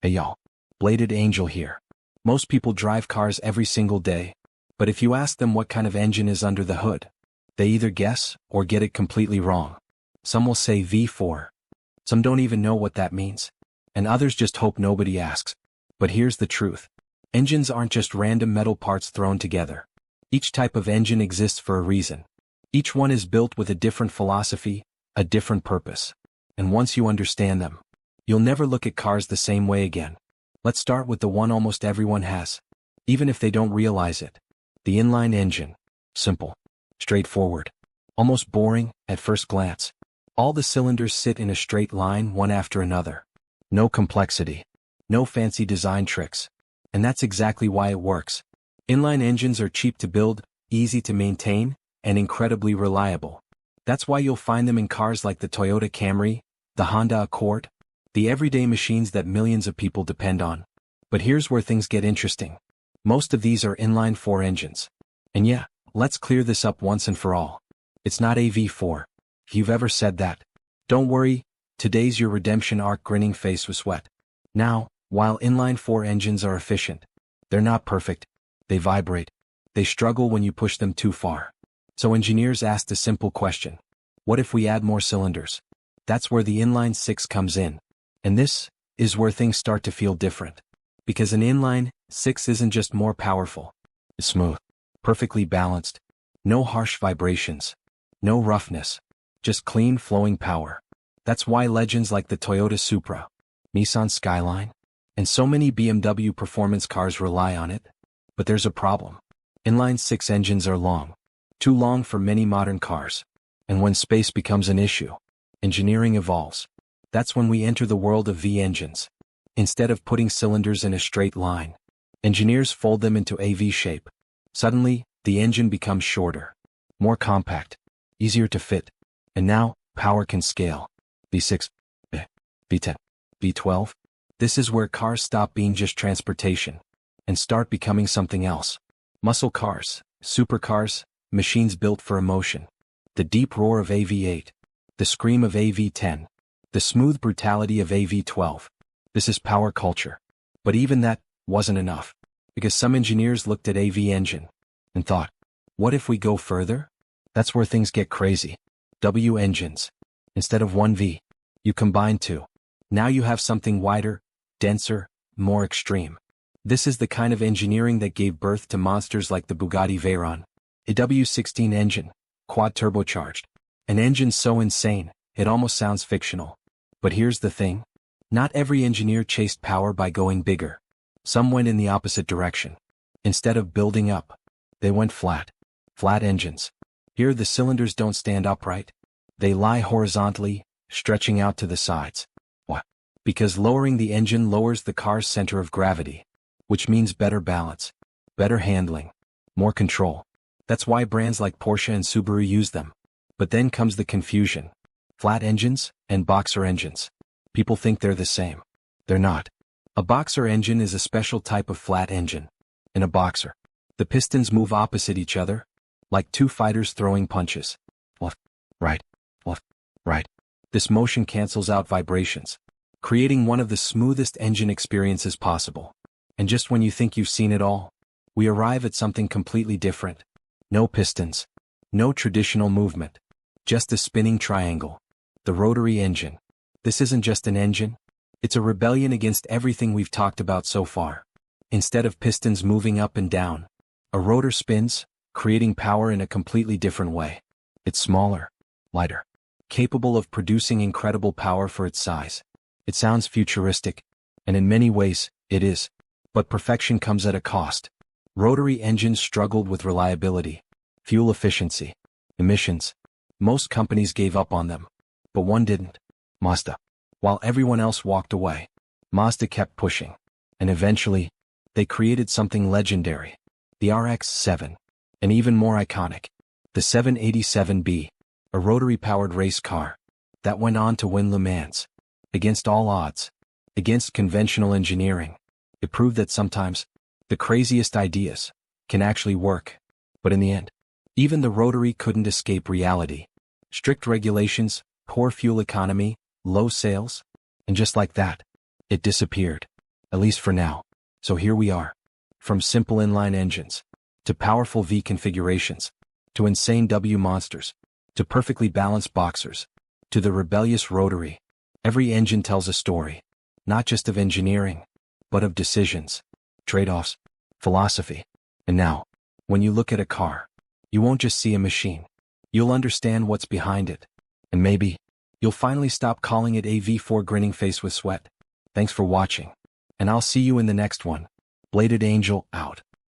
Hey y'all, Bladed Angel here. Most people drive cars every single day, but if you ask them what kind of engine is under the hood, they either guess or get it completely wrong. Some will say V4. Some don't even know what that means, and others just hope nobody asks. But here's the truth. Engines aren't just random metal parts thrown together. Each type of engine exists for a reason. Each one is built with a different philosophy, a different purpose. And once you understand them, you'll never look at cars the same way again. Let's start with the one almost everyone has, even if they don't realize it. The inline engine. Simple. Straightforward. Almost boring at first glance. All the cylinders sit in a straight line one after another. No complexity. No fancy design tricks. And that's exactly why it works. Inline engines are cheap to build, easy to maintain, and incredibly reliable. That's why you'll find them in cars like the Toyota Camry, the Honda Accord, the everyday machines that millions of people depend on. But here's where things get interesting. Most of these are inline-4 engines. And yeah, let's clear this up once and for all. It's not a V4. If you've ever said that, don't worry, today's your redemption arc grinning face with sweat. Now, while inline-4 engines are efficient, they're not perfect. They vibrate. They struggle when you push them too far. So engineers asked a simple question. What if we add more cylinders? That's where the inline 6 comes in. And this is where things start to feel different. Because an inline 6 isn't just more powerful. It's smooth, perfectly balanced, no harsh vibrations, no roughness, just clean flowing power. That's why legends like the Toyota Supra, Nissan Skyline, and so many BMW performance cars rely on it. But there's a problem. Inline 6 engines are long. Too long for many modern cars. And when space becomes an issue, engineering evolves. That's when we enter the world of V engines. Instead of putting cylinders in a straight line, engineers fold them into a V shape. Suddenly, the engine becomes shorter, more compact, easier to fit, and now, power can scale. V6, V10, V12. This is where cars stop being just transportation and start becoming something else. Muscle cars, supercars, machines built for emotion. The deep roar of a V8, the scream of a V10, the smooth brutality of a V12. This is power culture. But even that wasn't enough, because some engineers looked at a V engine and thought, what if we go further? That's where things get crazy. W engines. Instead of one V, you combine two. Now you have something wider, denser, more extreme. This is the kind of engineering that gave birth to monsters like the Bugatti Veyron, a W16 engine, quad turbocharged. An engine so insane, it almost sounds fictional. But here's the thing. Not every engineer chased power by going bigger. Some went in the opposite direction. Instead of building up, they went flat. Flat engines. Here the cylinders don't stand upright. They lie horizontally, stretching out to the sides. Why? Because lowering the engine lowers the car's center of gravity, which means better balance, better handling, more control. That's why brands like Porsche and Subaru use them. But then comes the confusion. Flat engines and boxer engines. People think they're the same. They're not. A boxer engine is a special type of flat engine. In a boxer, the pistons move opposite each other, like two fighters throwing punches. Left, right, left, right. This motion cancels out vibrations, creating one of the smoothest engine experiences possible. And just when you think you've seen it all, we arrive at something completely different. No pistons. No traditional movement. Just a spinning triangle. The rotary engine. This isn't just an engine. It's a rebellion against everything we've talked about so far. Instead of pistons moving up and down, a rotor spins, creating power in a completely different way. It's smaller, lighter, capable of producing incredible power for its size. It sounds futuristic, and in many ways, it is. But perfection comes at a cost. Rotary engines struggled with reliability, fuel efficiency, emissions. Most companies gave up on them. But one didn't. Mazda. While everyone else walked away, Mazda kept pushing. And eventually, they created something legendary. The RX-7. And even more iconic. The 787B. A rotary-powered race car that went on to win Le Mans. Against all odds. Against conventional engineering. It proved that sometimes, the craziest ideas can actually work. But in the end, even the rotary couldn't escape reality. Strict regulations, poor fuel economy, low sales, and just like that, it disappeared. at least for now. So here we are. From simple inline engines, to powerful V configurations, to insane W monsters, to perfectly balanced boxers, to the rebellious Rotary. Every engine tells a story, not just of engineering, but of decisions, trade-offs, philosophy. And now, when you look at a car, you won't just see a machine. You'll understand what's behind it. And maybe, you'll finally stop calling it a V4 grinning face with sweat. Thanks for watching. And I'll see you in the next one. Bladed Angel, out.